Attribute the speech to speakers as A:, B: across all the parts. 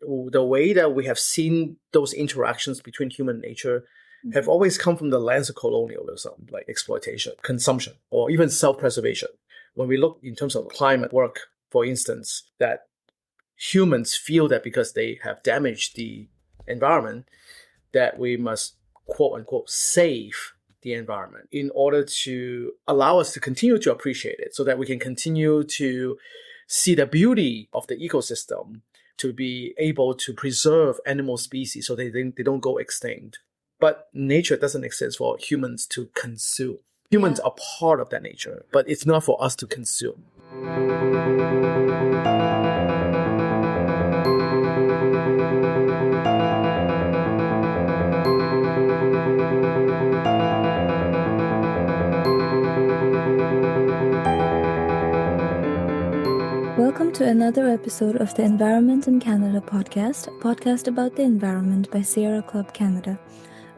A: the way that we have seen those interactions between human and nature have always come from the lens of colonialism, like exploitation, consumption, or even self-preservation. When we look in terms of climate work, for instance, that humans feel that because they have damaged the environment, that we must, quote unquote, save the environment in order to allow us to continue to appreciate it so that we can continue to see the beauty of the ecosystem, to be able to preserve animal species so they don't go extinct. But nature doesn't exist for humans to consume. Humans are part of that nature, but it's not for us to consume.
B: Welcome to another episode of the Environment in Canada podcast, a podcast about the environment by Sierra Club Canada.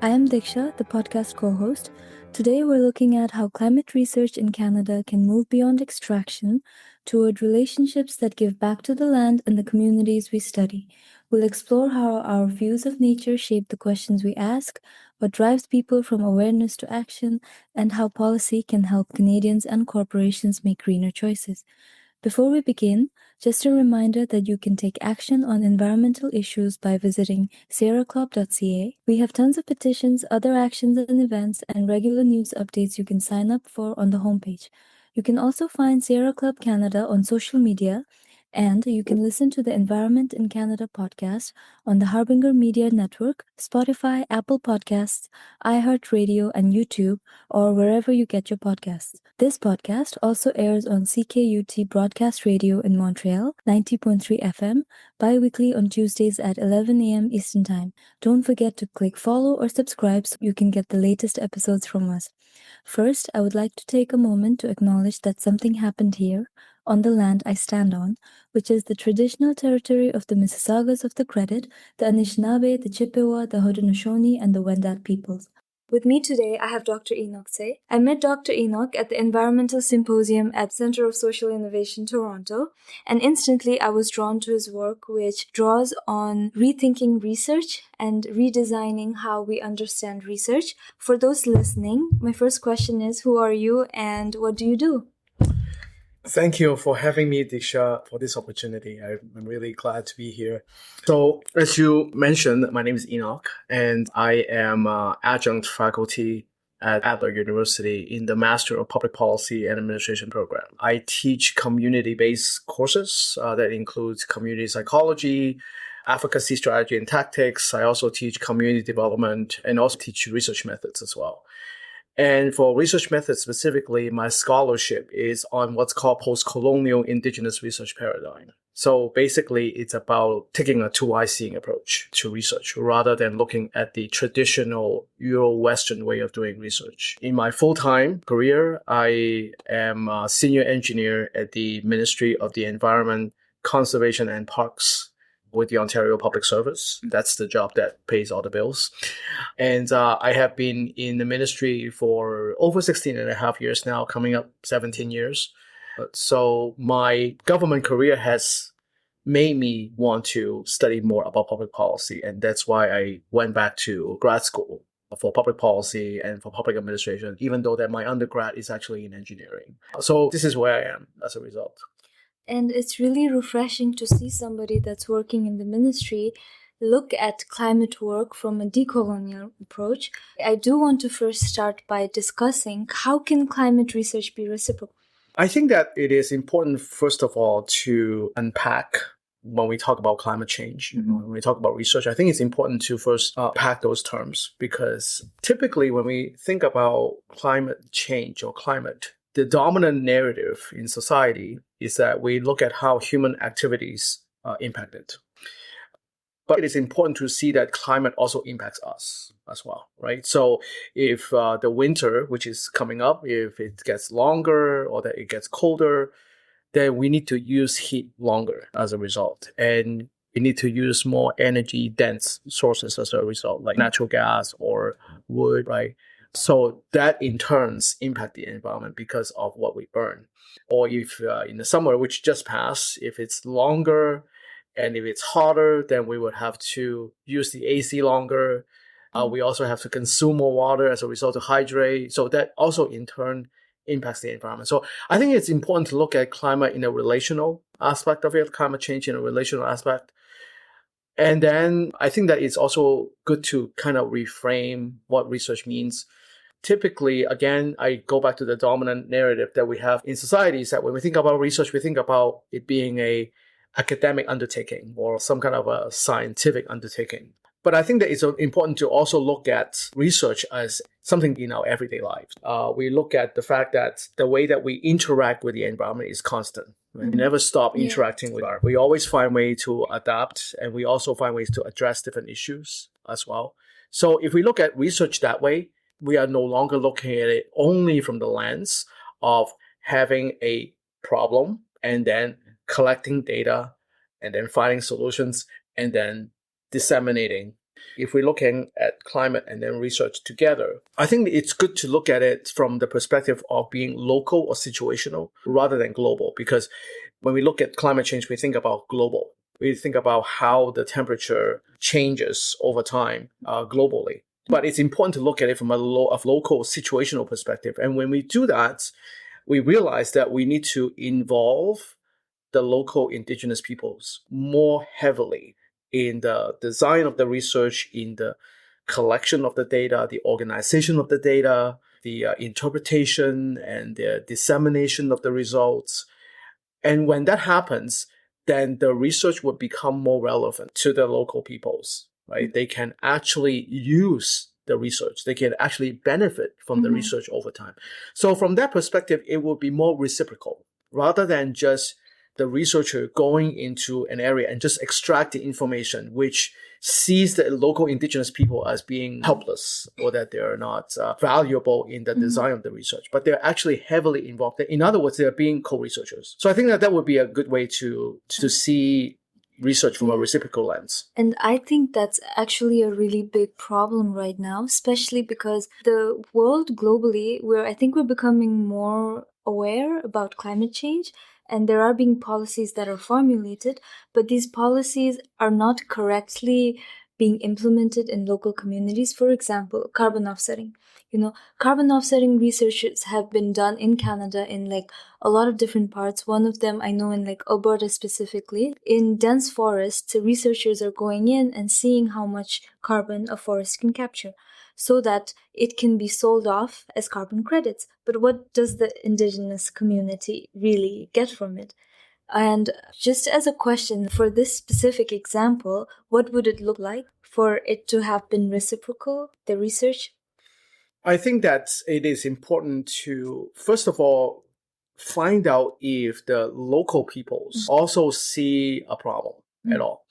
B: I am Diksha, the podcast co-host. Today we're looking at how climate research in Canada can move beyond extraction toward relationships that give back to the land and the communities we study. We'll explore how our views of nature shape the questions we ask, what drives people from awareness to action, and how policy can help Canadians and corporations make greener choices. Before we begin, just a reminder that you can take action on environmental issues by visiting sierraclub.ca. We have tons of petitions, other actions and events, and regular news updates you can sign up for on the homepage. You can also find Sierra Club Canada on social media, and you can listen to the Environment in Canada podcast on the Harbinger Media Network, Spotify, Apple Podcasts, iHeartRadio, and YouTube, or wherever you get your podcasts. This podcast also airs on CKUT Broadcast Radio in Montreal, 90.3 FM, bi-weekly on Tuesdays at 11 a.m. Eastern Time. Don't forget to click follow or subscribe so you can get the latest episodes from us. First, I would like to take a moment to acknowledge that something happened here, on the land I stand on, which is the traditional territory of the Mississaugas of the Credit, the Anishinaabe, the Chippewa, the Haudenosaunee, and the Wendat peoples. With me today, I have Dr. Enoch Tse. I met Dr. Enoch at the Environmental Symposium at Center of Social Innovation, Toronto, and instantly I was drawn to his work, which draws on rethinking research and redesigning how we understand research. For those listening, my first question is, who are you and what do you do?
A: Thank you for having me, Diksha, for this opportunity. I'm really glad to be here. So, as you mentioned, my name is Enoch, and I am adjunct faculty at Adler University in the Master of Public Policy and Administration program. I teach community-based courses that includes community psychology, advocacy strategy and tactics. I also teach community development and also teach research methods as well. And for research methods specifically, my scholarship is on what's called post-colonial indigenous research paradigm. So basically, it's about taking a two-eye seeing approach to research rather than looking at the traditional Euro-Western way of doing research. In my full-time career, I am a senior engineer at the Ministry of the Environment, Conservation and Parks with the Ontario Public Service. That's the job that pays all the bills. And I have been in the ministry for over 16 and a half years now, coming up 17 years. So my government career has made me want to study more about public policy. And that's why I went back to grad school for public policy and for public administration, even though that my undergrad is actually in engineering. So this is where I am as a result.
B: And it's really refreshing to see somebody that's working in the ministry look at climate work from a decolonial approach. I do want to first start by discussing how can climate research be reciprocal?
A: I think that it is important, first of all, to unpack when we talk about climate change, when we talk about research. I think it's important to first pack those terms because typically when we think about climate change or climate, the dominant narrative in society is that we look at how human activities impact it. But it is important to see that climate also impacts us as well, right? So if the winter, which is coming up, if it gets longer or that it gets colder, then we need to use heat longer as a result. And we need to use more energy-dense sources as a result, like natural gas or wood, right? So that in turns impact the environment because of what we burn. Or if in the summer, which just passed, if it's longer And if it's hotter, then we would have to use the AC longer. We also have to consume more water as a result to hydrate. So that also in turn impacts the environment. So I think it's important to look at climate in a relational aspect of it, climate change in a relational aspect. And then I think that it's also good to kind of reframe what research means. Typically, again, I go back to the dominant narrative that we have in societies that when we think about research, we think about it being a academic undertaking or some kind of a scientific undertaking. But I think that it's important to also look at research as something in our everyday lives. We look at the fact that the way that we interact with the environment is constant. Right? We never stop interacting with it. We always find ways to adapt, and we also find ways to address different issues as well. So if we look at research that way, we are no longer looking at it only from the lens of having a problem and then collecting data and then finding solutions and then disseminating. If we're looking at climate and then research together, I think it's good to look at it from the perspective of being local or situational rather than global. Because when we look at climate change, we think about global. We think about how the temperature changes over time globally. But it's important to look at it from a local situational perspective. And when we do that, we realize that we need to involve the local indigenous peoples more heavily in the design of the research, in the collection of the data, the organization of the data, the interpretation and the dissemination of the results. And when that happens, then the research would become more relevant to the local peoples, right? They can actually use the research. They can actually benefit from the research over time. So from that perspective, it will be more reciprocal rather than just the researcher going into an area and just extract the information, which sees the local indigenous people as being helpless or that they're not valuable in the design of the research, but they're actually heavily involved. In other words, they're being co-researchers. So I think that would be a good way to see research from a reciprocal lens.
B: And I think that's actually a really big problem right now, especially because the world globally, I think we're becoming more aware about climate change, and there are being policies that are formulated, but these policies are not correctly being implemented in local communities. For example, carbon offsetting. Carbon offsetting researches have been done in Canada in a lot of different parts. One of them I know in Alberta specifically. In dense forests, researchers are going in and seeing how much carbon a forest can capture so that it can be sold off as carbon credits. But what does the indigenous community really get from it? And just as a question, for this specific example, what would it look like for it to have been reciprocal, the research?
A: I think that it is important to, first of all, find out if the local peoples also see a problem at all.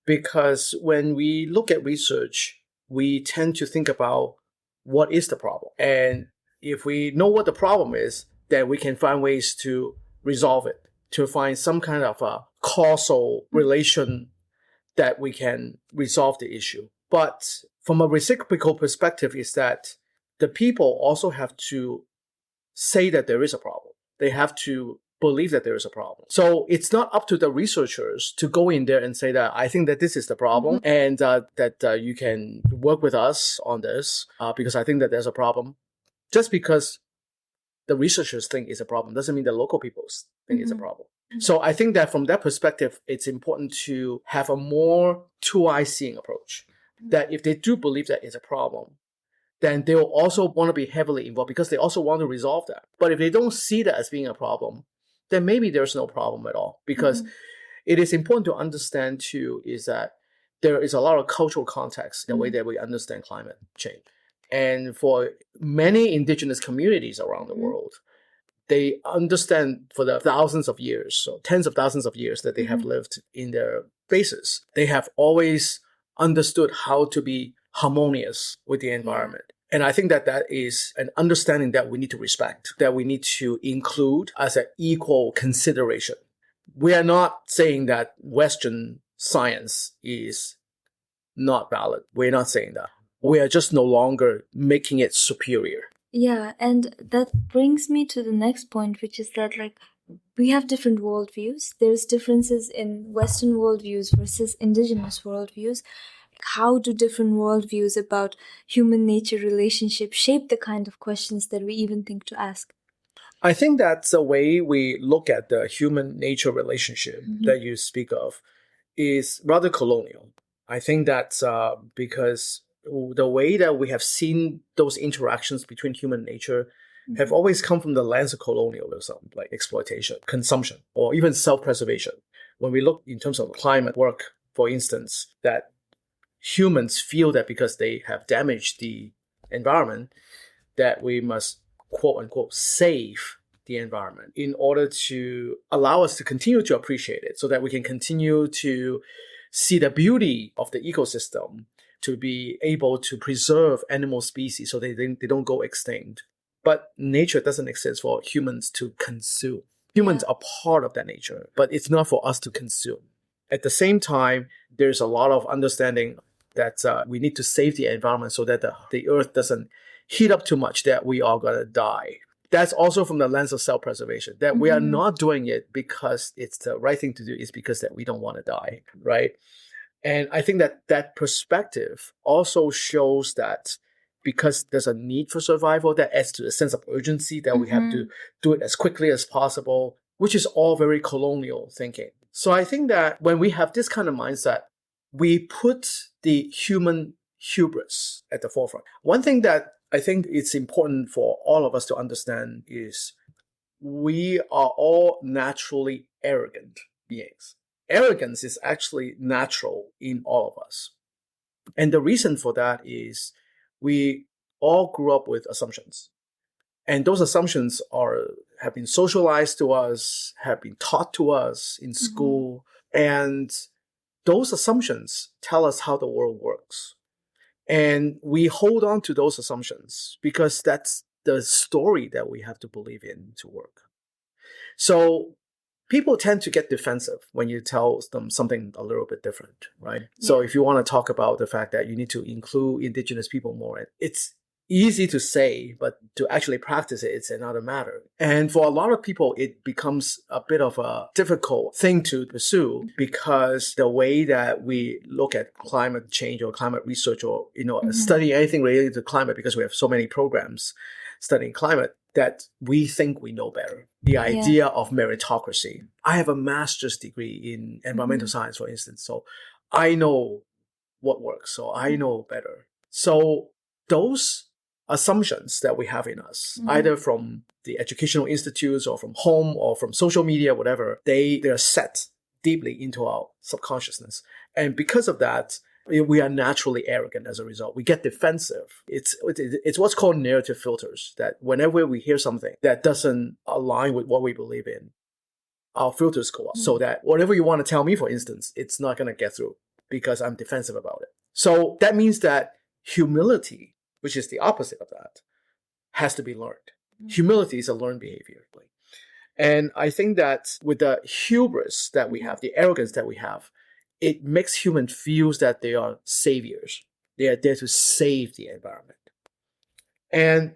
A: Because when we look at research, we tend to think about what is the problem. And if we know what the problem is, then we can find ways to resolve it, to find some kind of a causal relation that we can resolve the issue. But from a reciprocal perspective is that the people also have to say that there is a problem. They have to believe that there is a problem. So it's not up to the researchers to go in there and say that I think that this is the problem and that you can work with us on this because I think that there's a problem. Just because the researchers think it's a problem doesn't mean the local people think it's a problem. So I think that from that perspective, it's important to have a more two-eye seeing approach. That if they do believe that it's a problem, then they will also want to be heavily involved because they also want to resolve that. But if they don't see that as being a problem, then maybe there's no problem at all. Because it is important to understand too is that there is a lot of cultural context in the way that we understand climate change. And for many indigenous communities around the world, they understand for the thousands of years, so tens of thousands of years that they have lived in their bases. They have always understood how to be harmonious with the environment. And I think that that is an understanding that we need to respect, that we need to include as an equal consideration. We are not saying that Western science is not valid. We're not saying that. We are just no longer making it superior.
B: Yeah, and that brings me to the next point, which is that we have different worldviews. There's differences in Western worldviews versus indigenous worldviews. How do different worldviews about human nature relationship shape the kind of questions that we even think to ask?
A: I think that's the way we look at the human nature relationship that you speak of is rather colonial. I think that's because the way that we have seen those interactions between human nature have always come from the lens of colonialism, like exploitation, consumption, or even self-preservation. When we look in terms of climate work, for instance, that humans feel that because they have damaged the environment, that we must quote unquote save the environment in order to allow us to continue to appreciate it so that we can continue to see the beauty of the ecosystem, to be able to preserve animal species so they don't go extinct. But nature doesn't exist for humans to consume. Humans are part of that nature, but it's not for us to consume. At the same time, there's a lot of understanding that we need to save the environment so that the earth doesn't heat up too much that we are going to die. That's also from the lens of self-preservation, that we are not doing it because it's the right thing to do. It's because that we don't want to die, right? And I think that perspective also shows that because there's a need for survival, that adds to the sense of urgency that we have to do it as quickly as possible, which is all very colonial thinking. So I think that when we have this kind of mindset, we put the human hubris at the forefront. One thing that I think it's important for all of us to understand is we are all naturally arrogant beings. Arrogance is actually natural in all of us. And the reason for that is we all grew up with assumptions. And those assumptions have been socialized to us, have been taught to us in school. And those assumptions tell us how the world works. And we hold on to those assumptions because that's the story that we have to believe in to work. So people tend to get defensive when you tell them something a little bit different, right? Yeah. So if you want to talk about the fact that you need to include indigenous people more, it's easy to say, but to actually practice it, it's another matter. And for a lot of people, it becomes a bit of a difficult thing to pursue because the way that we look at climate change or climate research or, study anything related to climate, because we have so many programs studying climate, that we think we know better. The idea of meritocracy. I have a master's degree in environmental science, for instance. So I know what works. So I know better. So those assumptions that we have in us, either from the educational institutes or from home or from social media, whatever, they are set deeply into our subconsciousness. And because of that, we are naturally arrogant as a result. We get defensive. It's what's called narrative filters, that whenever we hear something that doesn't align with what we believe in, our filters go up. So that whatever you want to tell me, for instance, it's not going to get through because I'm defensive about it. So that means that humility, which is the opposite of that, has to be learned. Humility is a learned behavior. And I think that with the hubris that we have, the arrogance that we have, it makes humans feel that they are saviors. They are there to save the environment. And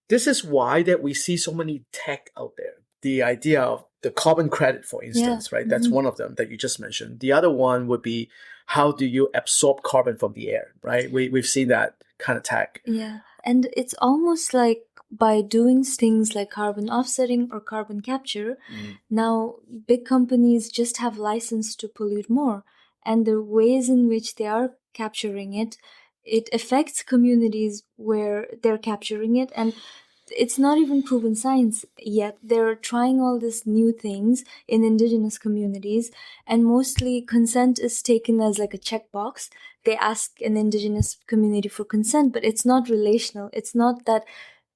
A: this is why that we see so many tech out there. The idea of the carbon credit, for instance, right? That's one of them that you just mentioned. The other one would be, how do you absorb carbon from the air, right? We've seen that kind of tech.
B: Yeah. And it's almost like by doing things like carbon offsetting or carbon capture, now big companies just have license to pollute more. And the ways in which they are capturing it, it affects communities where they're capturing it. And it's not even proven science yet. They're trying all these new things in indigenous communities, and mostly consent is taken as like a checkbox. They ask an indigenous community for consent, but it's not relational. It's not that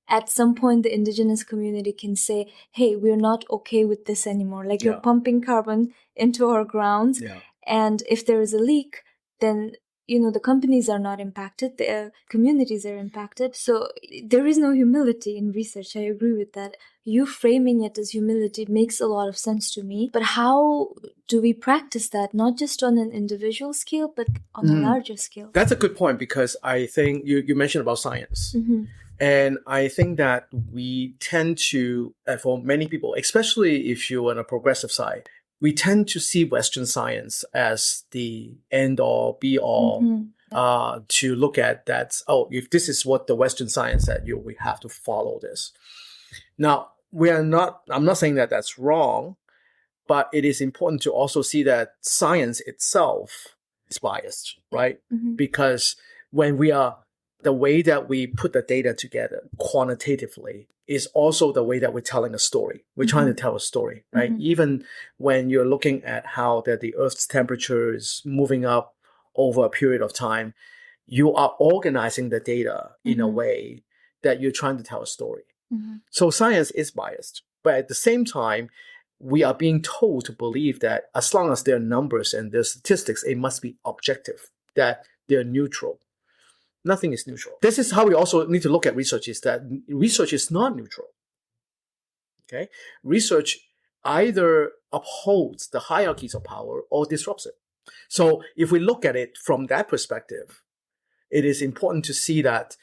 B: at some point the indigenous community can say, hey, we're not okay with this anymore. Like you're pumping carbon into our grounds. Yeah. And if there is a leak, then the companies are not impacted, the communities are impacted. So there is no humility in research. I agree with that. You framing it as humility makes a lot of sense to me. But how do we practice that, not just on an individual scale, but on a larger scale?
A: That's a good point, because I think you mentioned about science. And I think that we tend to, for many people, especially if you're on a progressive side, we tend to see Western science as the end all, be all, to look at that. Oh, if this is what the Western science said, we have to follow this. Now, I'm not saying that that's wrong, but it is important to also see that science itself is biased, right? Because when the way that we put the data together quantitatively is also the way that we're telling a story. We're trying to tell a story, right? Even when you're looking at how that the Earth's temperature is moving up over a period of time, you are organizing the data in a way that you're trying to tell a story. So science is biased, but at the same time, we are being told to believe that as long as there are numbers and there's statistics, it must be objective, that they're neutral. Nothing is neutral. This is how we also need to look at research, is that research is not neutral. Okay? Research either upholds the hierarchies of power or disrupts it. So if we look at it from that perspective, it is important to see that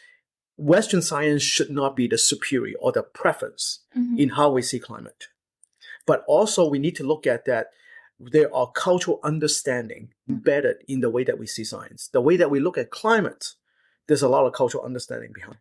A: Western science should not be the superior or the preference in how we see climate. But also we need to look at that there are cultural understanding embedded in the way that we see science. The way that we look at climate, there's a lot of cultural understanding behind.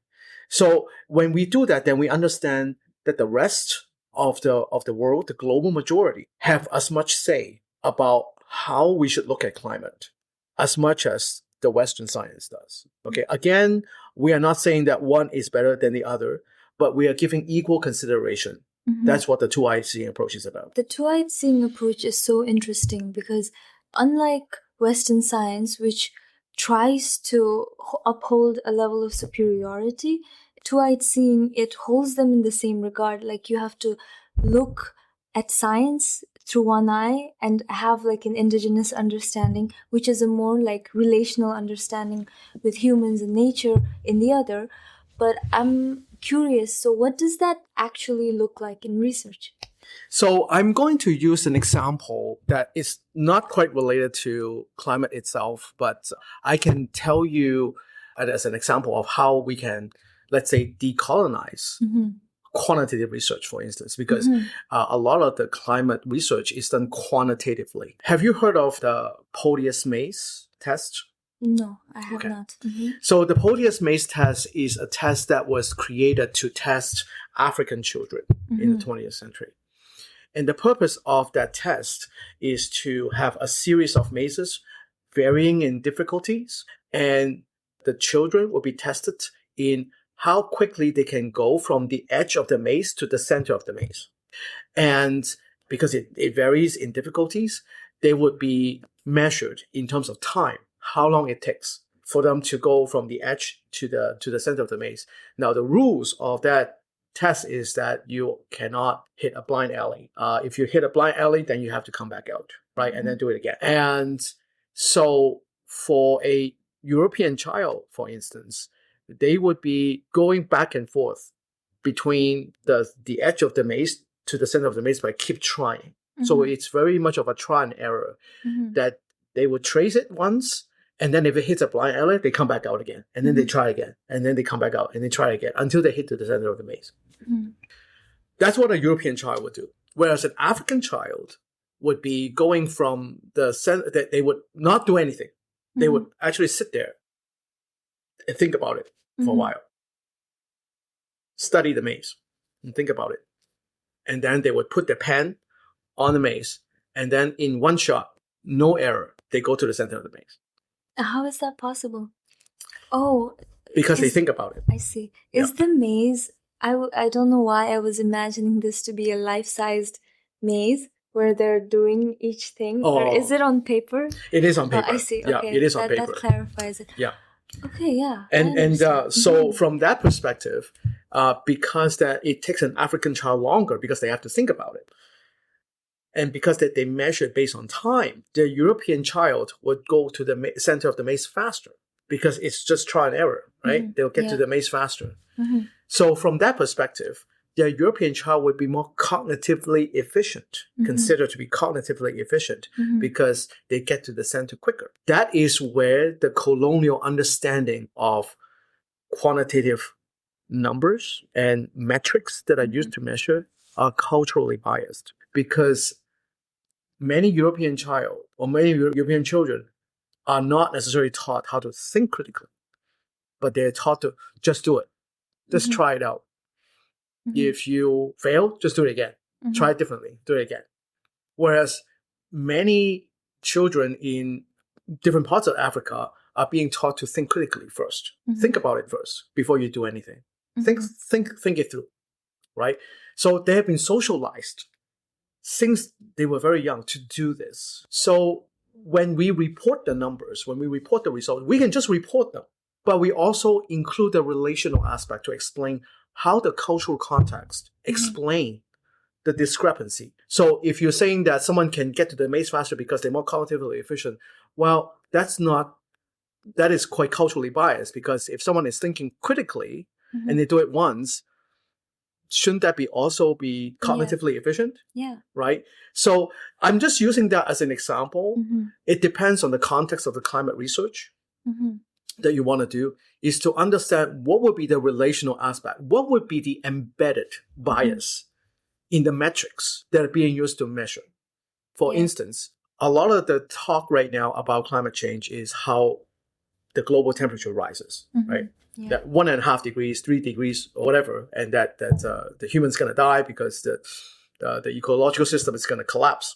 A: So when we do that, then we understand that the rest of the world, the global majority, have as much say about how we should look at climate as much as the Western science does. Okay, again, we are not saying that one is better than the other, but we are giving equal consideration. That's what the two-eyed seeing approach is about.
B: The two-eyed seeing approach is so interesting because unlike Western science, which tries to uphold a level of superiority, two-eyed seeing, it holds them in the same regard. Like you have to look at science through one eye and have like an indigenous understanding, which is a more like relational understanding with humans and nature in the other. But I'm curious, so what does that actually look like in research?
A: So I'm going to use an example that is not quite related to climate itself, but I can tell you as an example of how we can, let's say, decolonize quantitative research, for instance, because a lot of the climate research is done quantitatively. Have you heard of the Podius-Mays test?
B: No, I have not.
A: So the Podius-Mays test is a test that was created to test African children in the 20th century. And the purpose of that test is to have a series of mazes varying in difficulties, and the children will be tested in how quickly they can go from the edge of the maze to the center of the maze. And because it varies in difficulties, they would be measured in terms of time, how long it takes for them to go from the edge to the center of the maze. Now, the rules of that test is that you cannot hit a blind alley. If you hit a blind alley, then you have to come back out, right? And then do it again. And so for a European child, for instance, they would be going back and forth between the edge of the maze to the center of the maze by keep trying. So it's very much of a try and error that they would trace it once, and then if it hits a blind alley, they come back out again. And then they try again. And then they come back out and they try again until they hit to the center of the maze. That's what a European child would do. Whereas an African child would be going from the center, that they would not do anything. They would actually sit there and think about it for a while. Study the maze and think about it. And then they would put their pen on the maze. And then in one shot, no error, they go to the center of the maze.
B: How is that possible? Oh,
A: because they think about it.
B: I see. Is the maze, I don't know why I was imagining this to be a life-sized maze where they're doing each thing. Or is it on paper?
A: It is on paper.
B: I see.
A: Yeah,
B: okay.
A: it is on paper.
B: That clarifies it.
A: Yeah.
B: Okay, yeah.
A: And so from that perspective, because that it takes an African child longer because they have to think about it, and because that they measure based on time, the European child would go to the center of the maze faster because it's just trial and error, right? They'll get to the maze faster. So from that perspective, the European child would be more cognitively efficient, considered to be cognitively efficient because they get to the center quicker. That is where the colonial understanding of quantitative numbers and metrics that are used to measure are culturally biased, because many European children are not necessarily taught how to think critically, but they're taught to just do it. Just try it out. If you fail, just do it again. Try it differently. Do it again. Whereas many children in different parts of Africa are being taught to think critically first. Think about it first before you do anything. Think it through, right? So they have been socialized since they were very young to do this. So when we report the numbers, when we report the results, we can just report them, but we also include the relational aspect to explain how the cultural context explain the discrepancy. So if you're saying that someone can get to the maze faster because they're more cognitively efficient, well, that is quite culturally biased, because if someone is thinking critically and they do it once, shouldn't that also be cognitively efficient?
B: Yeah.
A: Right? So I'm just using that as an example. It depends on the context of the climate research that you want to do, is to understand what would be the relational aspect, what would be the embedded bias in the metrics that are being used to measure. For instance, a lot of the talk right now about climate change is how the global temperature rises, right? Yeah. That 1.5 degrees, 3 degrees, or whatever, and that the human's going to die because the ecological system is going to collapse.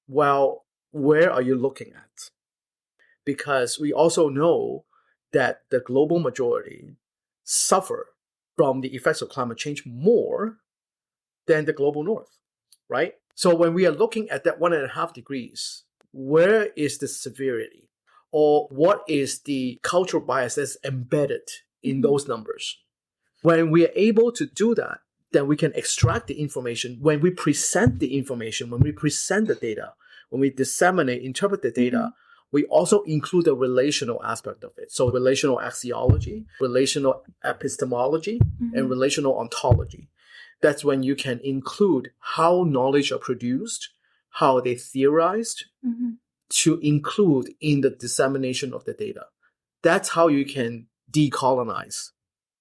A: Well, where are you looking at? Because we also know that the global majority suffer from the effects of climate change more than the global north, right? So when we are looking at that 1.5 degrees, where is the severity? Or what is the cultural bias that's embedded in those numbers? When we are able to do that, then we can extract the information. When we present the information, when we present the data, when we disseminate, interpret the data, we also include the relational aspect of it. So relational axiology, relational epistemology, and relational ontology. That's when you can include how knowledge are produced, how they theorized, to include in the dissemination of the data. That's how you can decolonize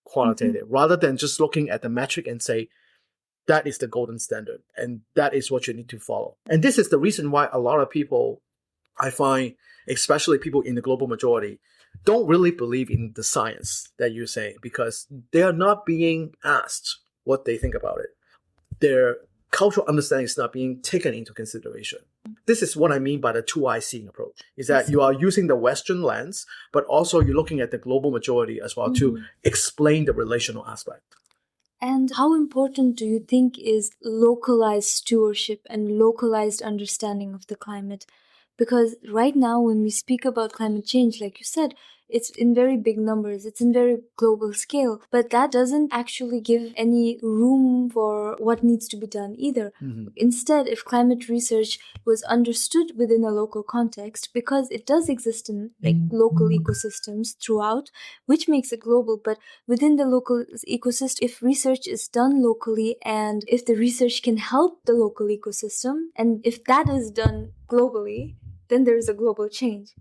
A: qualitative, rather than just looking at the metric and say, that is the golden standard, and that is what you need to follow. And this is the reason why a lot of people, I find, especially people in the global majority, don't really believe in the science that you're saying, because they are not being asked what they think about it. Their cultural understanding is not being taken into consideration. This is what I mean by the two-eye seeing approach, is that you are using the Western lens, but also you're looking at the global majority as well to explain the relational aspect.
B: And how important do you think is localized stewardship and localized understanding of the climate? Because right now, when we speak about climate change, like you said, it's in very big numbers, it's in very global scale, but that doesn't actually give any room for what needs to be done either. Instead, if climate research was understood within a local context, because it does exist in local ecosystems throughout, which makes it global, but within the local ecosystem, if research is done locally and if the research can help the local ecosystem, and if that is done globally, then there's a global change.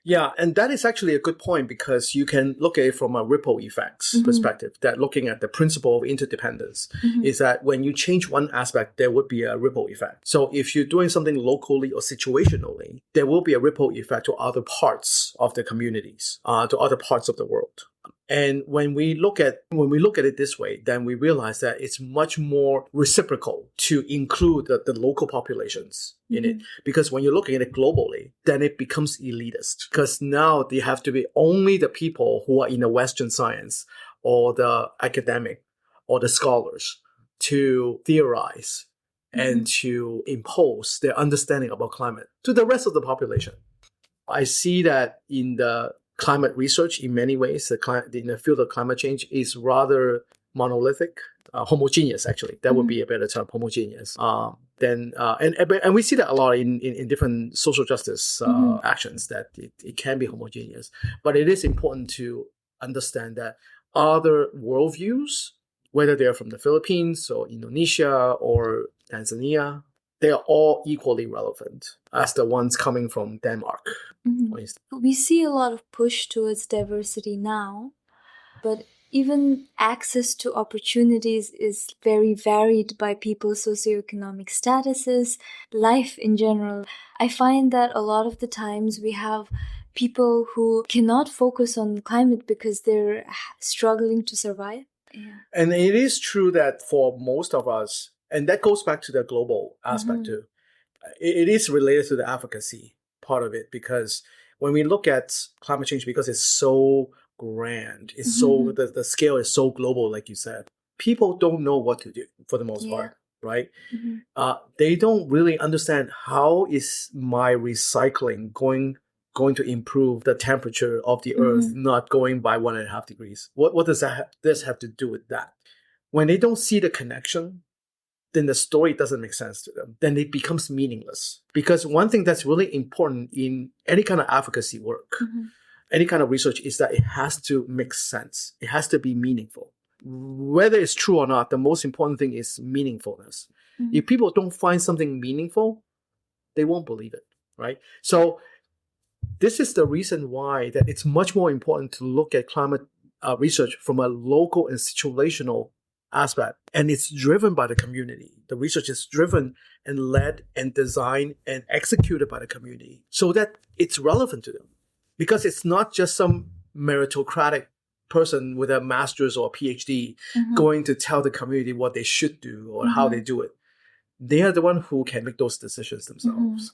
A: Yeah, and that is actually a good point, because you can look at it from a ripple effects perspective, that looking at the principle of interdependence is that when you change one aspect, there would be a ripple effect. So if you're doing something locally or situationally, there will be a ripple effect to other parts of the communities, to other parts of the world. And when we look at it this way, then we realize that it's much more reciprocal to include the local populations in it. Because when you're looking at it globally, then it becomes elitist. Because now they have to be only the people who are in the Western science or the academic or the scholars to theorize and to impose their understanding about climate to the rest of the population. I see that in the climate research, in many ways, in the field of climate change is rather monolithic, homogeneous. Actually, that would be a better term, homogeneous. And we see that a lot in different social justice actions, that it can be homogeneous. But it is important to understand that other worldviews, whether they're from the Philippines or Indonesia or Tanzania, they are all equally relevant as the ones coming from Denmark.
B: We see a lot of push towards diversity now, but even access to opportunities is very varied by people's socioeconomic statuses, life in general. I find that a lot of the times we have people who cannot focus on climate because they're struggling to survive. Yeah.
A: And it is true that for most of us, and that goes back to the global aspect too, it is related to the advocacy part of it, because when we look at climate change, because it's so grand, it's so the scale is so global, like you said, people don't know what to do for the most part, right? They don't really understand how is my recycling going to improve the temperature of the earth, not going by 1.5 degrees. What does this have to do with that? When they don't see the connection, then the story doesn't make sense to them. Then it becomes meaningless. Because one thing that's really important in any kind of advocacy work, any kind of research, is that it has to make sense. It has to be meaningful. Whether it's true or not, the most important thing is meaningfulness. If people don't find something meaningful, they won't believe it, right? So this is the reason why that it's much more important to look at climate research from a local and situational aspect, and it's driven by the community. The research is driven and led and designed and executed by the community so that it's relevant to them, because it's not just some meritocratic person with a master's or a PhD going to tell the community what they should do or how they do it. They are the one who can make those decisions themselves.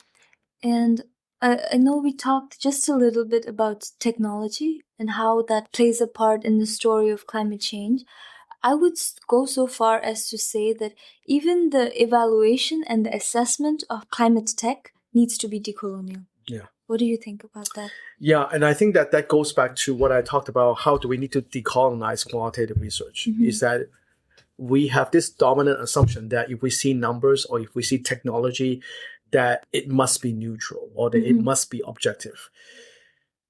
B: And I know we talked just a little bit about technology and how that plays a part in the story of climate change. I would go so far as to say that even the evaluation and the assessment of climate tech needs to be decolonial.
A: Yeah.
B: What do you think about that?
A: Yeah, and I think that goes back to what I talked about. How do we need to decolonize quantitative research? Is that we have this dominant assumption that if we see numbers or if we see technology, that it must be neutral or that it must be objective.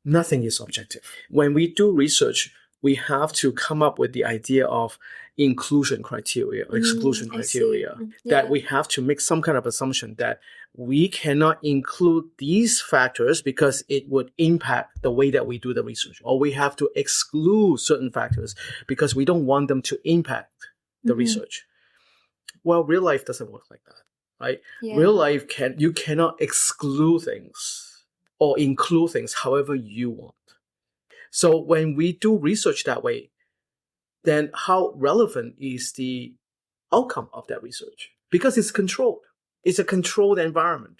A: Nothing is objective. When we do research, we have to come up with the idea of inclusion criteria or exclusion criteria, that we have to make some kind of assumption that we cannot include these factors because it would impact the way that we do the research, or we have to exclude certain factors because we don't want them to impact the research. Well, real life doesn't work like that, right? Real life you cannot exclude things or include things however you want. So when we do research that way, then how relevant is the outcome of that research? Because it's controlled. It's a controlled environment,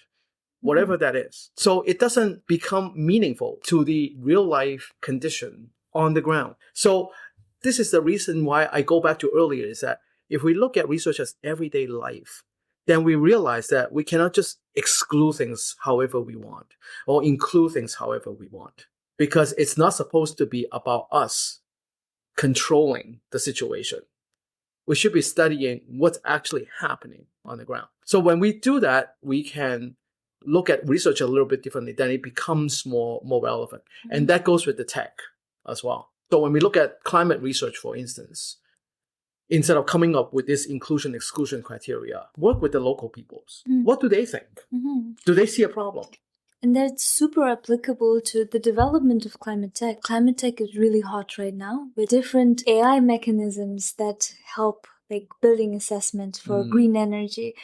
A: whatever that is. So it doesn't become meaningful to the real life condition on the ground. So this is the reason why I go back to earlier, is that if we look at research as everyday life, then we realize that we cannot just exclude things however we want or include things however we want, because it's not supposed to be about us controlling the situation. We should be studying what's actually happening on the ground. So when we do that, we can look at research a little bit differently. Then it becomes more relevant. And that goes with the tech as well. So when we look at climate research, for instance, instead of coming up with this inclusion-exclusion criteria, work with the local peoples. What do they think? Do they see a problem?
B: And that's super applicable to the development of climate tech. Climate tech is really hot right now with different AI mechanisms that help, like building assessment for green energy.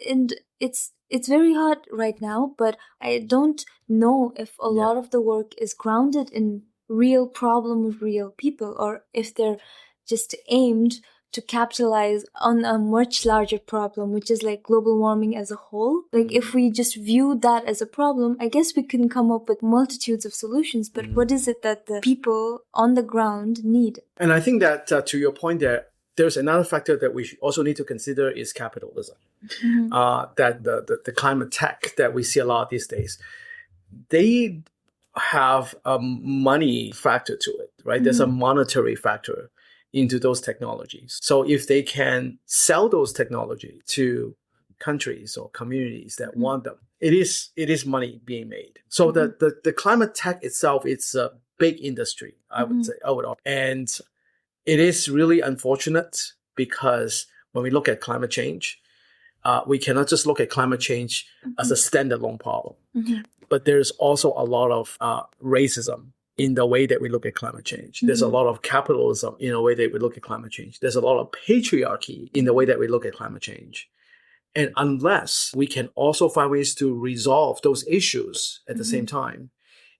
B: And it's very hot right now, but I don't know if a lot of the work is grounded in real problem with real people, or if they're just aimed to capitalize on a much larger problem, which is like global warming as a whole. Like if we just view that as a problem, I guess we can come up with multitudes of solutions, but what is it that the people on the ground need?
A: And I think that to your point there's another factor that we also need to consider is capitalism. That the climate tech that we see a lot these days, they have a money factor to it, right? There's a monetary factor into those technologies. So if they can sell those technology to countries or communities that want them, it is money being made. So the climate tech itself, it's a big industry, I would say. And it is really unfortunate because when we look at climate change, we cannot just look at climate change as a standalone problem. But there's also a lot of racism in the way that we look at climate change. There's a lot of capitalism in the way that we look at climate change. There's a lot of patriarchy in the way that we look at climate change. And unless we can also find ways to resolve those issues at the same time,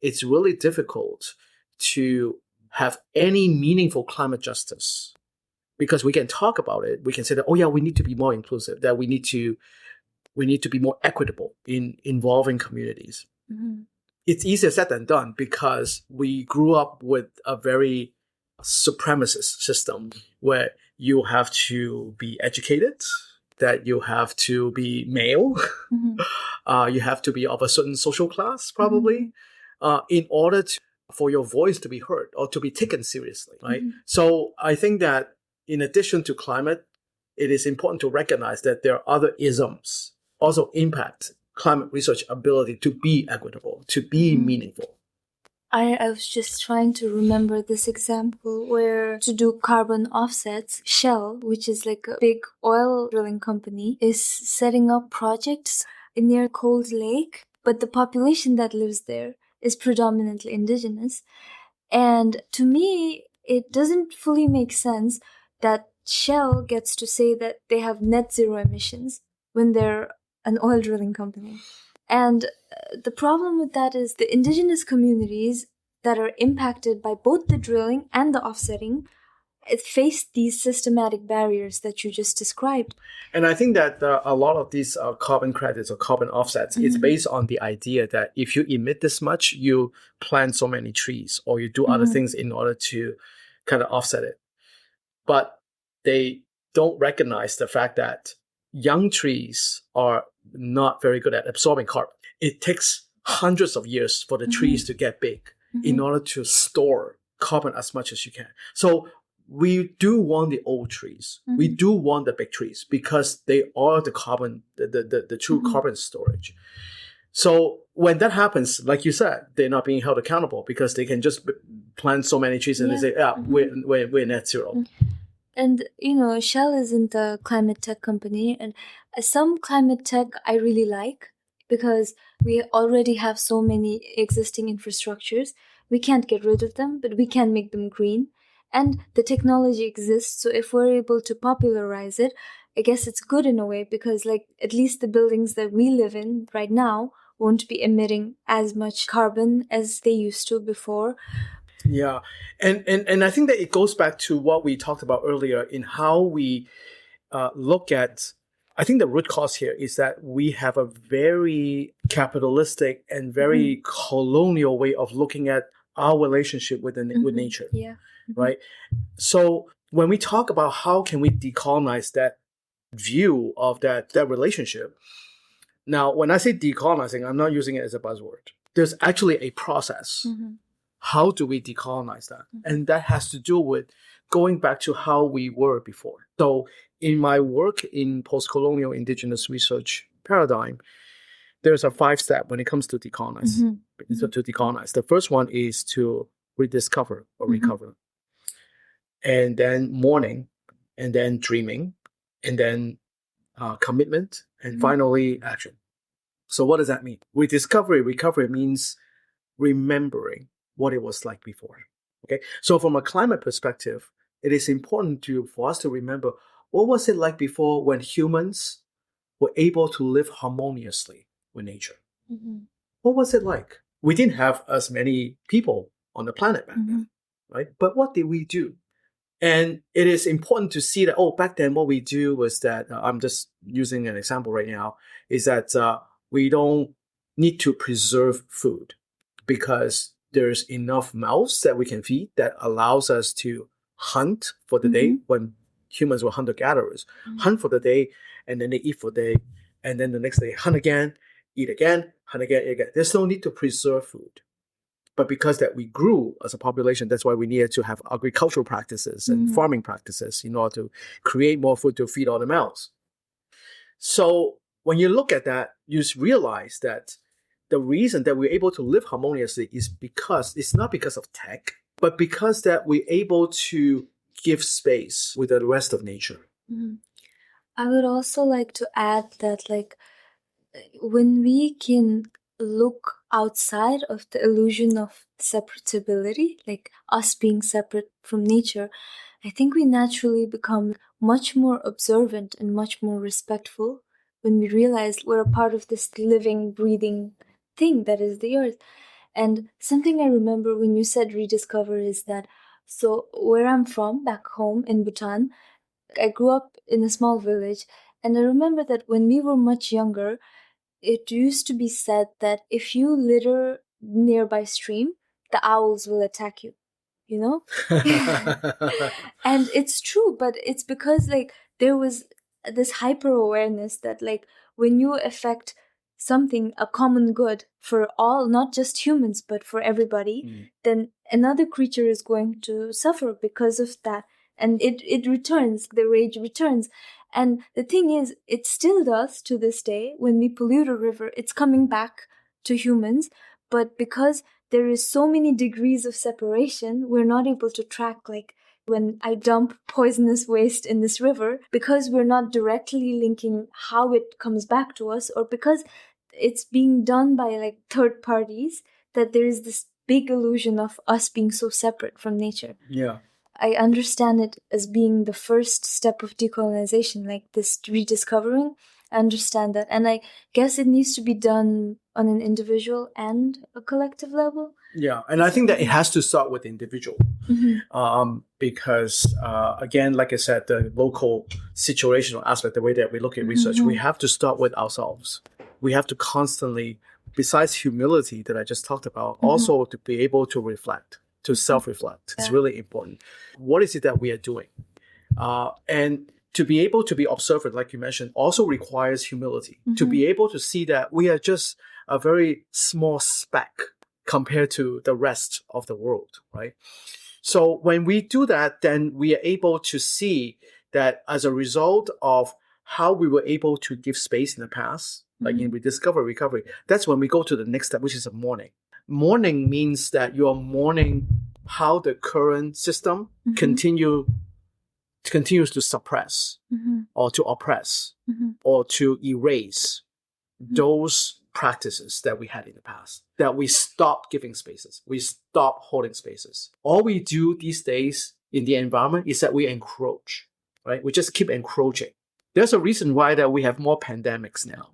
A: it's really difficult to have any meaningful climate justice. Because we can talk about it, we can say that, oh yeah, we need to be more inclusive, that we need to be more equitable in involving communities. It's easier said than done because we grew up with a very supremacist system where you have to be educated, that you have to be male, you have to be of a certain social class, probably, in order for your voice to be heard or to be taken seriously, right? So I think that in addition to climate, it is important to recognize that there are other isms also impact climate research ability to be equitable, to be meaningful.
B: I was just trying to remember this example where to do carbon offsets, Shell, which is like a big oil drilling company, is setting up projects near Cold Lake, but the population that lives there is predominantly indigenous. And to me, it doesn't fully make sense that Shell gets to say that they have net zero emissions when they're an oil drilling company. And the problem with that is the indigenous communities that are impacted by both the drilling and the offsetting face these systematic barriers that you just described.
A: And I think that a lot of these carbon credits or carbon offsets is based on the idea that if you emit this much, you plant so many trees or you do other things in order to kind of offset it. But they don't recognize the fact that young trees are not very good at absorbing carbon. It takes hundreds of years for the trees to get big in order to store carbon as much as you can. So we do want the old trees. We do want the big trees because they are the carbon, the true carbon storage. So when that happens, like you said, they're not being held accountable because they can just plant so many trees and they say, we're net zero.
B: And, Shell isn't a climate tech company. And some climate tech I really like because we already have so many existing infrastructures. We can't get rid of them, but we can make them green. And the technology exists. So if we're able to popularize it, I guess it's good in a way because at least the buildings that we live in right now won't be emitting as much carbon as they used to before.
A: Yeah. And I think that it goes back to what we talked about earlier in how we look at, I think the root cause here is that we have a very capitalistic and very colonial way of looking at our relationship with nature.
B: Yeah.
A: Right? So when we talk about how can we decolonize that view of that relationship, now when I say decolonizing, I'm not using it as a buzzword. There's actually a process. How do we decolonize that? And that has to do with going back to how we were before. So in my work in post-colonial indigenous research paradigm, there's a 5-step when it comes to decolonize. So to decolonize, the first one is to rediscover or recover. And then mourning, and then dreaming, and then commitment, and finally action. So what does that mean? Rediscovery, recovery means remembering what it was like before. Okay, so from a climate perspective, it is important for us to remember what was it like before when humans were able to live harmoniously with nature. What was it like? We didn't have as many people on the planet back then, right? But what did we do? And it is important to see that, back then what we do was that, I'm just using an example right now, is that we don't need to preserve food because there's enough mouths that we can feed that allows us to hunt for the day when humans were hunter-gatherers. Hunt for the day, and then they eat for the day, and then the next day hunt again, eat again, hunt again, eat again. There's no need to preserve food. But because that we grew as a population, that's why we needed to have agricultural practices and farming practices in order to create more food to feed all the mouths. So when you look at that, you realize that the reason that we're able to live harmoniously is because it's not because of tech, but because that we're able to give space with the rest of nature.
B: I would also like to add that when we can look outside of the illusion of separability, like us being separate from nature, I think we naturally become much more observant and much more respectful when we realize we're a part of this living, breathing thing that is the earth. And something I remember when you said rediscover is that, so where I'm from, back home in Bhutan, I grew up in a small village, and I remember that when we were much younger, it used to be said that if you litter nearby stream, the owls will attack you, you know? And it's true, but it's because like there was this hyper awareness that like when you affect something, a common good for all, not just humans, but for everybody, then another creature is going to suffer because of that. And it returns, the rage returns. And the thing is, it still does to this day. When we pollute a river, it's coming back to humans. But because there is so many degrees of separation, we're not able to track, like, when I dump poisonous waste in this river, because we're not directly linking how it comes back to us, or because it's being done by like third parties, that there is this big illusion of us being so separate from nature.
A: Yeah.
B: I understand it as being the first step of decolonization, like this rediscovering. I understand that. And I guess it needs to be done on an individual and a collective level.
A: Yeah, and I think that it has to start with the individual. Because, again, like I said, the local situational aspect, the way that we look at research, we have to start with ourselves. We have to constantly, besides humility that I just talked about, also to be able to reflect, to self-reflect. It's really important. What is it that we are doing? And to be able to be observant, like you mentioned, also requires humility. To be able to see that we are just a very small speck compared to the rest of the world, right? So when we do that, then we are able to see that as a result of how we were able to give space in the past, like in rediscover, recovery, that's when we go to the next step, which is a mourning. Mourning means that you are mourning how the current system continues to suppress or to oppress or to erase those practices that we had in the past, that we stop giving spaces, we stop holding spaces. All we do these days in the environment is that we encroach, right? We just keep encroaching. There's a reason why that we have more pandemics now,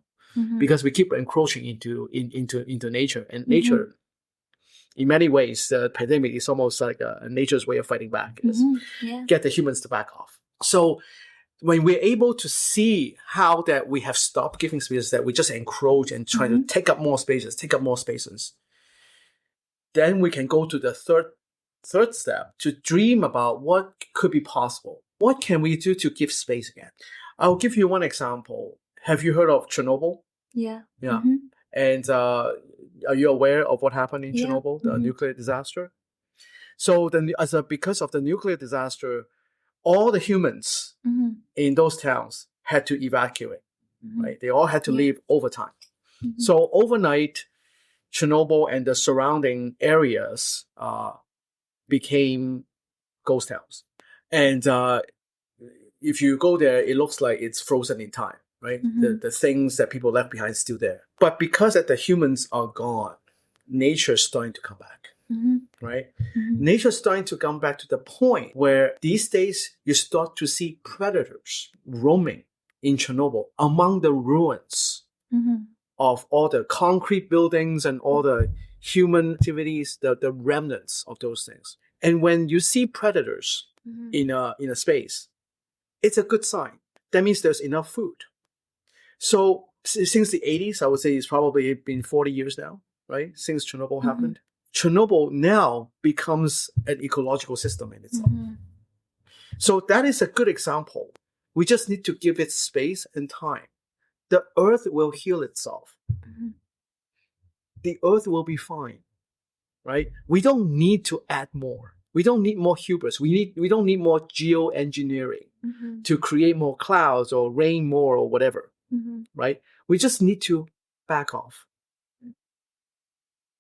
A: because we keep encroaching into nature. And nature, in many ways, the pandemic is almost like a nature's way of fighting back, is get the humans to back off. So when we're able to see how that we have stopped giving spaces, that we just encroach and try to take up more spaces, then we can go to the third step, to dream about what could be possible. What can we do to give space again? I'll give you one example. Have you heard of Chernobyl?
B: Yeah.
A: And are you aware of what happened in Chernobyl, the nuclear disaster? So then, because of the nuclear disaster, all the humans in those towns had to evacuate, right? They all had to leave overtime. So overnight, Chernobyl and the surrounding areas became ghost towns. And if you go there, it looks like it's frozen in time, right? The things that people left behind is still there. But because that the humans are gone, nature's starting to come back. Right? Nature's starting to come back to the point where these days you start to see predators roaming in Chernobyl among the ruins of all the concrete buildings and all the human activities, the remnants of those things. And when you see predators in a space, it's a good sign. That means there's enough food. So since the 80s, I would say it's probably been 40 years now, right? Since Chernobyl happened. Chernobyl now becomes an ecological system in itself. So that is a good example. We just need to give it space and time. The earth will heal itself. The earth will be fine, right? We don't need to add more. We don't need more hubris. We don't need more geoengineering to create more clouds or rain more or whatever, right? We just need to back off.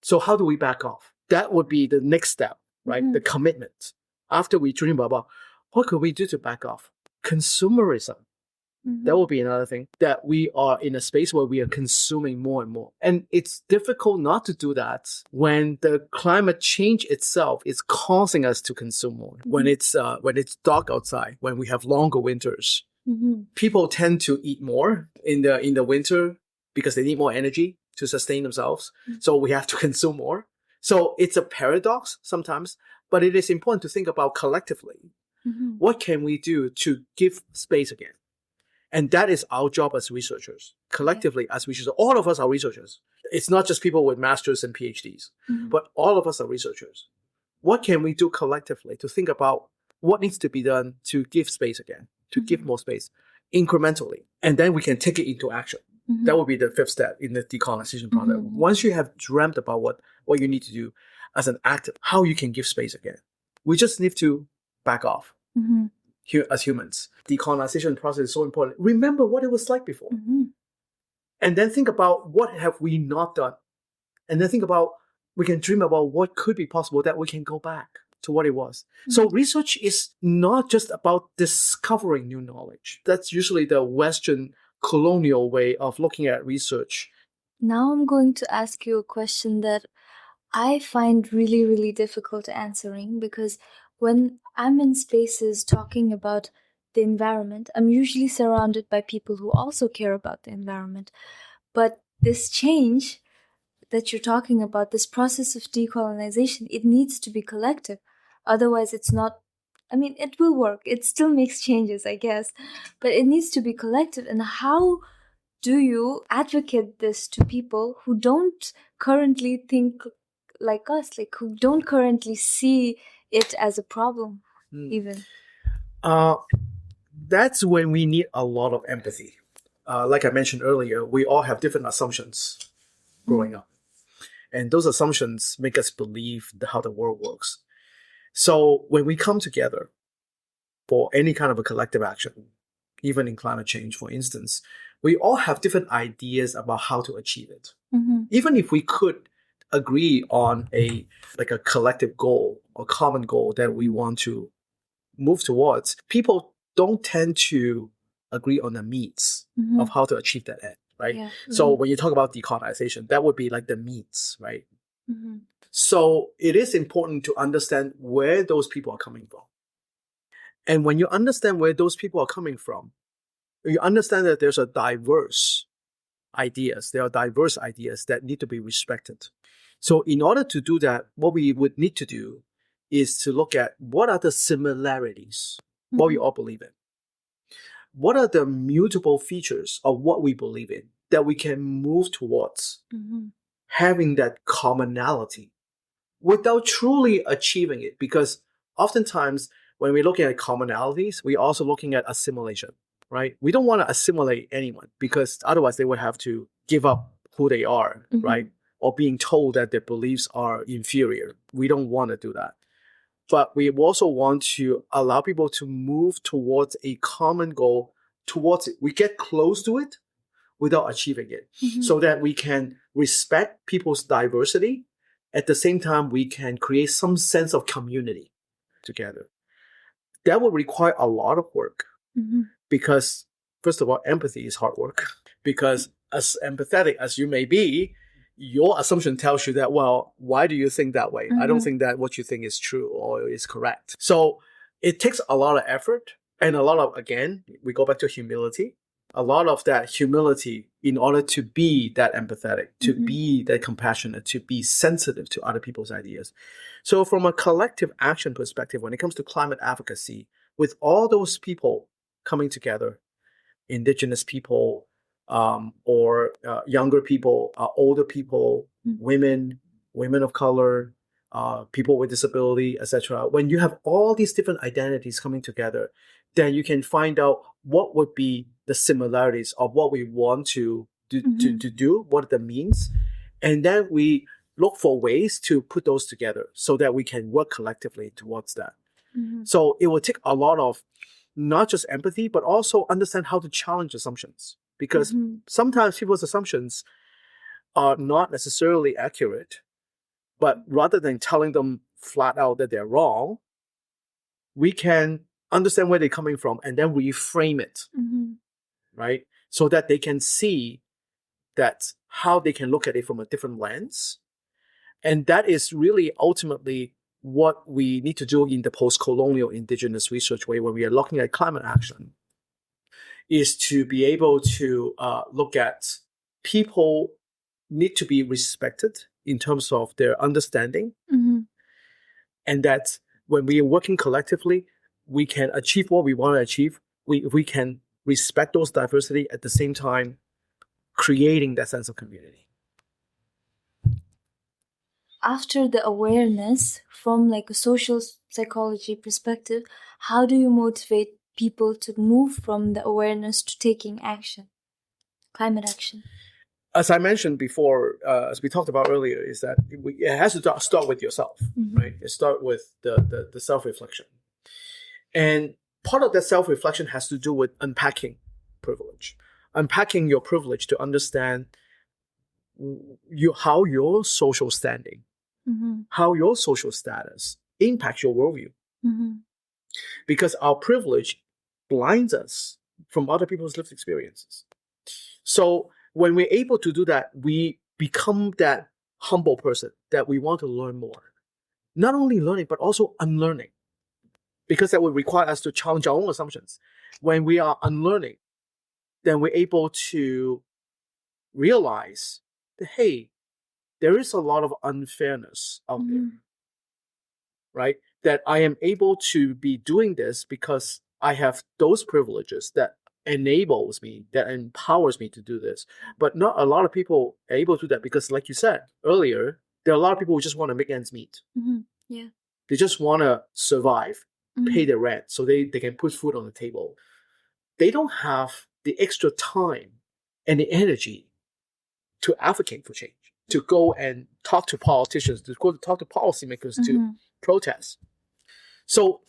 A: So how do we back off? That would be the next step, right? The commitment. After we dream about what could we do to back off? Consumerism That will be another thing, that we are in a space where we are consuming more and more. And it's difficult not to do that when the climate change itself is causing us to consume more. When it's dark outside, when we have longer winters, people tend to eat more in the winter because they need more energy to sustain themselves. So we have to consume more. So it's a paradox sometimes, but it is important to think about collectively. What can we do to give space again? And that is our job as researchers, collectively as researchers. All of us are researchers. It's not just people with masters and PhDs, but all of us are researchers. What can we do collectively to think about what needs to be done to give space again, to give more space incrementally? And then we can take it into action. That would be the fifth step in the decolonization process. Once you have dreamt about what you need to do as an actor, how you can give space again. We just need to back off. Here as humans. Decolonization process is so important. Remember what it was like before. And then think about what have we not done. And then think about, we can dream about what could be possible that we can go back to what it was. So research is not just about discovering new knowledge. That's usually the Western colonial way of looking at research.
B: Now I'm going to ask you a question that I find really, really difficult answering, because when I'm in spaces talking about the environment, I'm usually surrounded by people who also care about the environment. But this change that you're talking about, this process of decolonization, it needs to be collective. Otherwise, it's not, I mean, it will work. It still makes changes, I guess, but it needs to be collective. And how do you advocate this to people who don't currently think like us, like who don't currently see it as a problem even?
A: That's when we need a lot of empathy. Like I mentioned earlier, we all have different assumptions growing up. And those assumptions make us believe how the world works. So when we come together for any kind of a collective action, even in climate change, for instance, we all have different ideas about how to achieve it. Even if we could agree on a collective goal or common goal that we want to move towards, people don't tend to agree on the means of how to achieve that end, right? Yeah. So when you talk about decolonization, that would be like the means, right? So it is important to understand where those people are coming from. And when you understand where those people are coming from, you understand that there are diverse ideas that need to be respected. So in order to do that, what we would need to do is to look at what are the similarities, what we all believe in. What are the mutable features of what we believe in that we can move towards having that commonality without truly achieving it? Because oftentimes when we're looking at commonalities, we're also looking at assimilation, right? We don't want to assimilate anyone because otherwise they would have to give up who they are, right? Or being told that their beliefs are inferior. We don't want to do that. But we also want to allow people to move towards a common goal, towards it. We get close to it without achieving it, so that we can respect people's diversity. At the same time, we can create some sense of community together. That will require a lot of work because, first of all, empathy is hard work. Because as empathetic as you may be, your assumption tells you that, well, why do you think that way? I don't think that what you think is true or is correct. So it takes a lot of effort and a lot of, again, we go back to humility, a lot of that humility in order to be that empathetic, to be that compassionate, to be sensitive to other people's ideas. So from a collective action perspective, when it comes to climate advocacy, with all those people coming together, indigenous people, or younger people, older people, women of color, people with disability, etc. When you have all these different identities coming together, then you can find out what would be the similarities of what we want to do, what are the means, and then we look for ways to put those together so that we can work collectively towards that. So it will take a lot of not just empathy, but also understand how to challenge assumptions. Because sometimes people's assumptions are not necessarily accurate, but rather than telling them flat out that they're wrong, we can understand where they're coming from and then reframe it right? So that they can see that how they can look at it from a different lens. And that is really ultimately what we need to do in the post-colonial indigenous research way when we are looking at climate action, is to be able to look at people need to be respected in terms of their understanding. And that when we are working collectively, we can achieve what we want to achieve. We can respect those diversity at the same time, creating that sense of community.
B: After the awareness from like a social psychology perspective, how do you motivate people to move from the awareness to taking action, climate action?
A: As I mentioned before, as we talked about earlier, is that it has to start with yourself, right? It starts with the self-reflection. And part of that self-reflection has to do with unpacking privilege. Unpacking your privilege to understand how your social standing, how your social status impacts your worldview. Because our privilege blinds us from other people's lived experiences. So when we're able to do that, we become that humble person that we want to learn more. Not only learning, but also unlearning. Because that would require us to challenge our own assumptions. When we are unlearning, then we're able to realize that, hey, there is a lot of unfairness out there, right? That I am able to be doing this because I have those privileges that enables me, that empowers me to do this. But not a lot of people are able to do that because, like you said earlier, there are a lot of people who just want to make ends meet.
B: Yeah.
A: They just want to survive, pay their rent, so they can put food on the table. They don't have the extra time and the energy to advocate for change, to go and talk to politicians, to go to talk to policymakers, to protest. So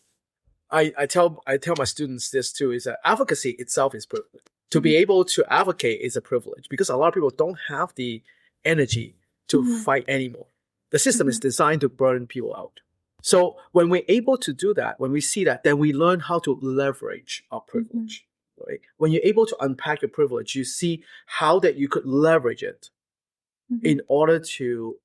A: I tell my students this too, is that advocacy itself is privilege. To be able to advocate is a privilege because a lot of people don't have the energy to fight anymore. The system is designed to burn people out. So when we're able to do that, when we see that, then we learn how to leverage our privilege. Right? When you're able to unpack your privilege, you see how that you could leverage it in order to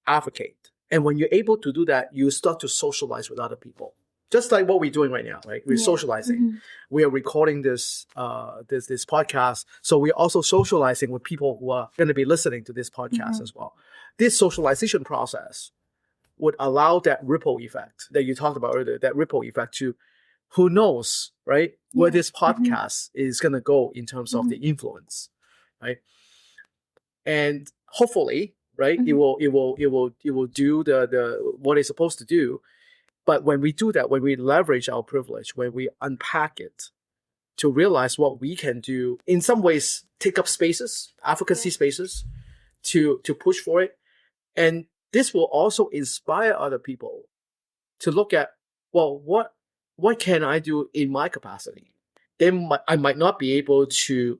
A: advocate. And when you're able to do that, you start to socialize with other people. Just like what we're doing right now, right? We're socializing. We are recording this podcast. So we're also socializing with people who are going to be listening to this podcast as well. This socialization process would allow that ripple effect that you talked about earlier, that ripple effect to, who knows, right? Where this podcast is going to go in terms of the influence, right? And hopefully, right, it will do the what it's supposed to do. But when we do that, when we leverage our privilege, when we unpack it to realize what we can do, in some ways, take up spaces, advocacy spaces, to push for it. And this will also inspire other people to look at, well, what can I do in my capacity? Then I might not be able to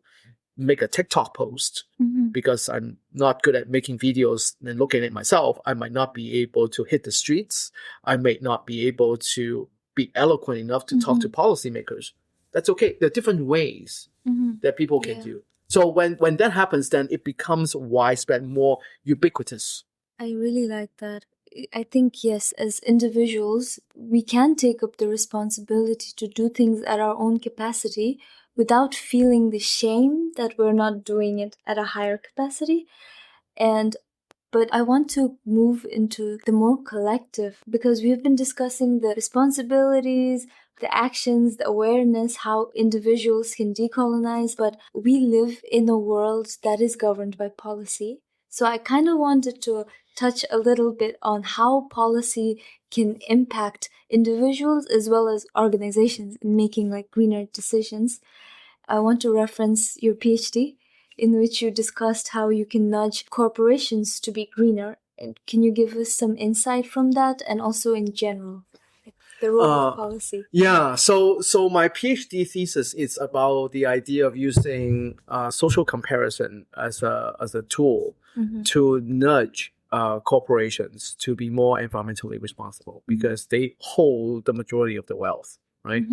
A: make a TikTok post because I'm not good at making videos and looking at myself. I might not be able to hit the streets. I may not be able to be eloquent enough to talk to policymakers. That's okay. There are different ways that people can do. So when that happens, then it becomes widespread, more ubiquitous.
B: I really like that. I think, yes, as individuals, we can take up the responsibility to do things at our own capacity without feeling the shame that we're not doing it at a higher capacity. But I want to move into the more collective, because we've been discussing the responsibilities, the actions, the awareness, how individuals can decolonize, but we live in a world that is governed by policy. So I kind of wanted to touch a little bit on how policy can impact individuals as well as organizations in making like greener decisions. I want to reference your PhD, in which you discussed how you can nudge corporations to be greener. And can you give us some insight from that, and also in general, like the role of policy?
A: Yeah, so my PhD thesis is about the idea of using social comparison as a tool to nudge corporations to be more environmentally responsible, because they hold the majority of the wealth. right?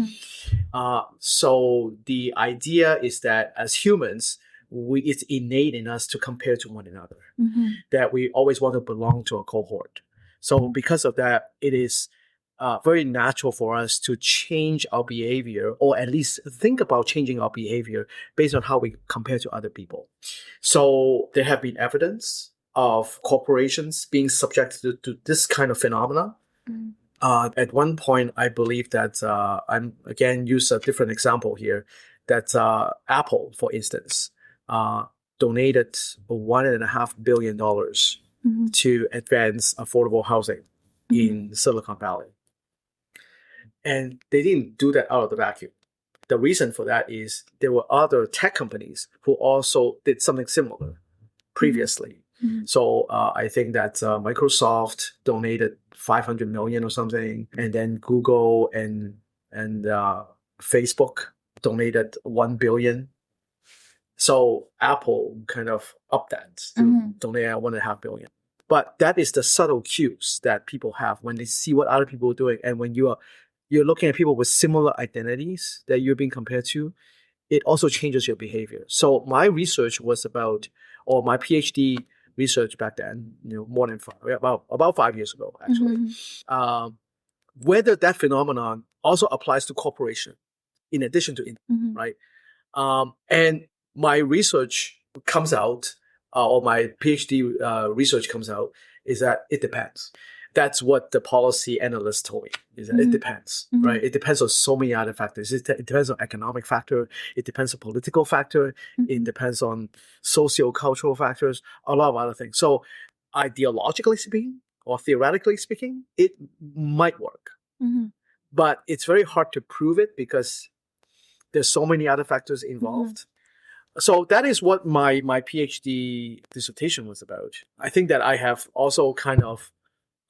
A: So the idea is that as humans, it's innate in us to compare to one another, that we always want to belong to a cohort. So because of that, it is very natural for us to change our behavior, or at least think about changing our behavior based on how we compare to other people. So there have been evidence of corporations being subjected to this kind of phenomena. At one point, I believe that I'm again use a different example here. That Apple, for instance, donated $1.5 billion to advance affordable housing in Silicon Valley, and they didn't do that out of the vacuum. The reason for that is there were other tech companies who also did something similar previously. So I think that Microsoft donated 500 million or something, and then Google and Facebook donated 1 billion. So Apple kind of upped that to donate 1.5 billion. But that is the subtle cues that people have when they see what other people are doing, and when you're looking at people with similar identities that you're being compared to, it also changes your behavior. So my research was about, or my PhD research back then, more than about 5 years ago, actually, whether that phenomenon also applies to corporation in addition to right? And my research comes out, or my PhD research comes out, is that it depends. That's what the policy analyst told me, is that it depends, right? It depends on so many other factors. It depends on economic factor. It depends on political factor. It depends on socio-cultural factors, a lot of other things. So ideologically speaking, or theoretically speaking, it might work. But it's very hard to prove it because there's so many other factors involved. So that is what my PhD dissertation was about. I think that I have also kind of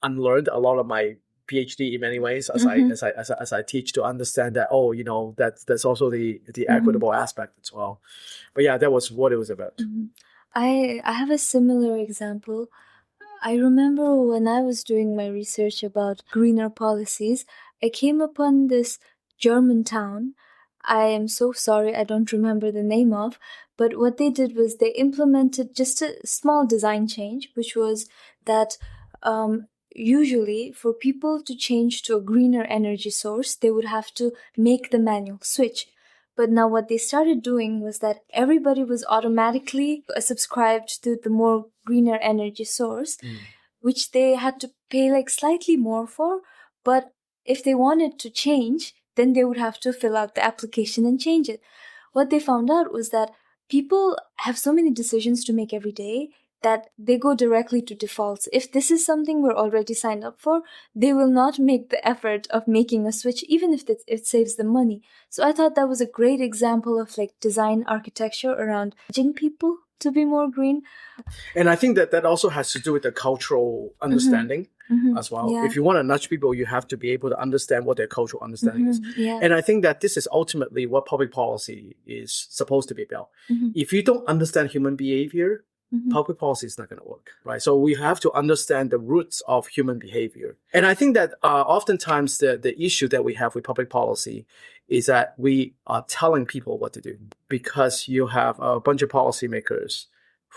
A: unlearned a lot of my PhD in many ways as I teach, to understand that that's also the equitable aspect as well. But yeah, that was what it was about.
B: I have a similar example. I remember when I was doing my research about greener policies, I came upon this German town. I am so sorry, I don't remember the name of, but what they did was they implemented just a small design change, which was that usually for people to change to a greener energy source, they would have to make the manual switch. But now what they started doing was that everybody was automatically subscribed to the more greener energy source, which they had to pay like slightly more for. But if they wanted to change, then they would have to fill out the application and change it. What they found out was that people have so many decisions to make every day that they go directly to defaults. If this is something we're already signed up for, they will not make the effort of making a switch, even if it saves them money. So I thought that was a great example of like design architecture around nudging people to be more green.
A: And I think that also has to do with the cultural understanding as well.
B: Yeah.
A: If you want to nudge people, you have to be able to understand what their cultural understanding is.
B: Yeah.
A: And I think that this is ultimately what public policy is supposed to be about. If you don't understand human behavior, public policy is not going to work, right? So we have to understand the roots of human behavior. And I think that oftentimes the issue that we have with public policy is that we are telling people what to do, because you have a bunch of policymakers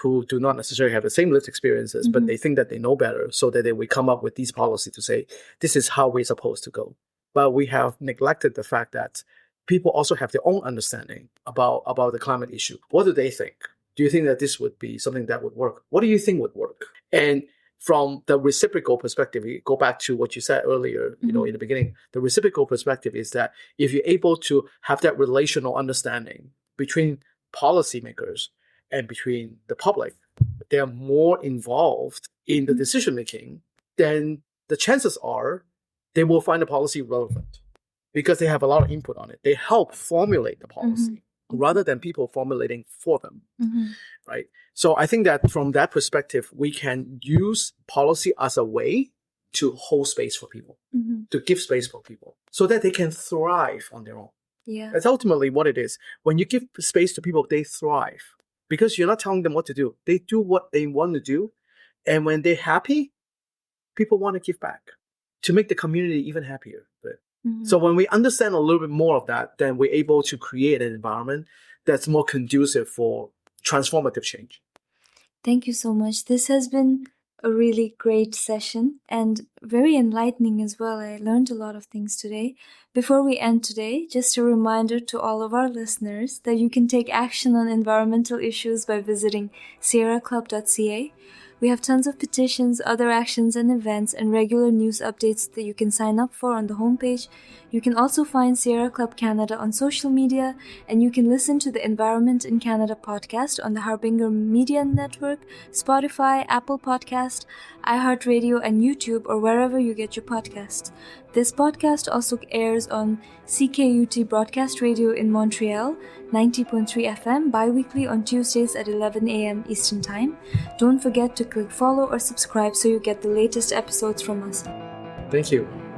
A: who do not necessarily have the same lived experiences, but they think that they know better, so that they will come up with these policies to say, this is how we're supposed to go. But we have neglected the fact that people also have their own understanding about the climate issue. What do they think? Do you think that this would be something that would work? What do you think would work? And from the reciprocal perspective, we go back to what you said earlier, in the beginning. The reciprocal perspective is that if you're able to have that relational understanding between policymakers and between the public, they are more involved in the decision making, then the chances are they will find the policy relevant because they have a lot of input on it. They help formulate the policy rather than people formulating for them, right? So I think that from that perspective, we can use policy as a way to hold space for people, to give space for people so that they can thrive on their own.
B: Yeah.
A: That's ultimately what it is. When you give space to people, they thrive because you're not telling them what to do. They do what they want to do. And when they're happy, people want to give back to make the community even happier. But So when we understand a little bit more of that, then we're able to create an environment that's more conducive for transformative change.
B: Thank you so much. This has been a really great session and very enlightening as well. I learned a lot of things today. Before we end today, just a reminder to all of our listeners that you can take action on environmental issues by visiting sierraclub.ca. We have tons of petitions, other actions and events, and regular news updates that you can sign up for on the homepage. You can also find Sierra Club Canada on social media, and you can listen to the Environment in Canada podcast on the Harbinger Media Network, Spotify, Apple Podcast, iHeartRadio, and YouTube, or wherever you get your podcasts. This podcast also airs on CKUT Broadcast Radio in Montreal, 90.3 FM, bi-weekly on Tuesdays at 11 a.m. Eastern Time. Don't forget to click follow or subscribe so you get the latest episodes from us.
A: Thank you.